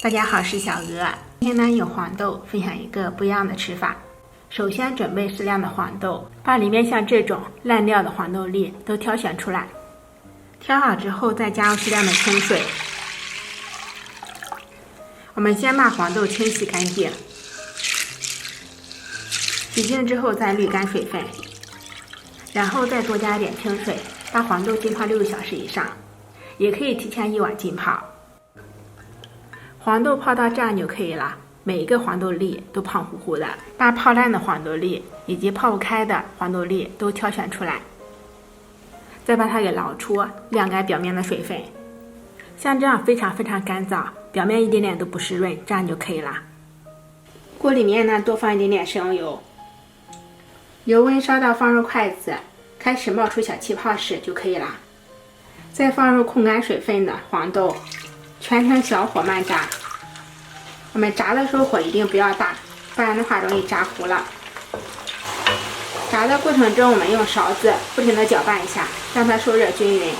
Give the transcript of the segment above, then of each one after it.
大家好，是小鹅。今天呢，用黄豆分享一个不一样的吃法。首先准备适量的黄豆，把里面像这种烂掉的黄豆粒都挑选出来。挑好之后，再加入适量的清水。我们先把黄豆清洗干净，洗净之后再滤干水分，然后再多加一点清水，把黄豆浸泡6个小时以上，也可以提前1晚浸泡。黄豆泡到这样就可以了，每一个黄豆粒都胖乎乎的，把泡烂的黄豆粒以及泡不开的黄豆粒都挑选出来，再把它给捞出，晾干表面的水分。像这样非常干燥，表面一点点都不湿润，这样就可以了。锅里面呢多放一点点生油，油温烧到放入筷子，开始冒出小气泡时就可以了。再放入控干水分的黄豆，全程小火慢炸。我们炸的时候火一定不要大，不然的话容易炸糊了。炸的过程中，我们用勺子不停地搅拌一下，让它受热均匀。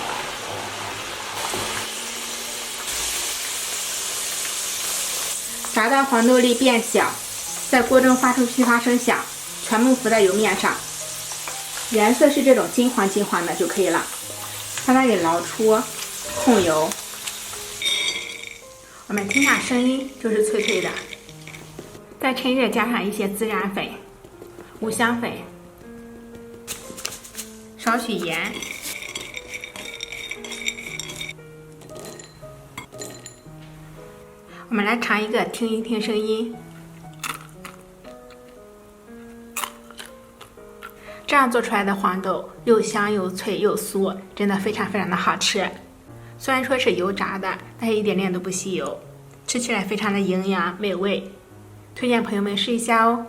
炸到黄豆粒变小，在锅中发出噼啪声响，全部浮在油面上，颜色是这种金黄的就可以了。把它给捞出，控油。我们听下声音就是脆脆的。再趁热加上一些孜然粉、五香粉，少许盐。我们来尝一个，听一听声音。这样做出来的黄豆又香又脆又酥，真的非常的好吃。虽然说是油炸的，但是一点点都不吸油，吃起来非常的营养美味，推荐朋友们试一下哦。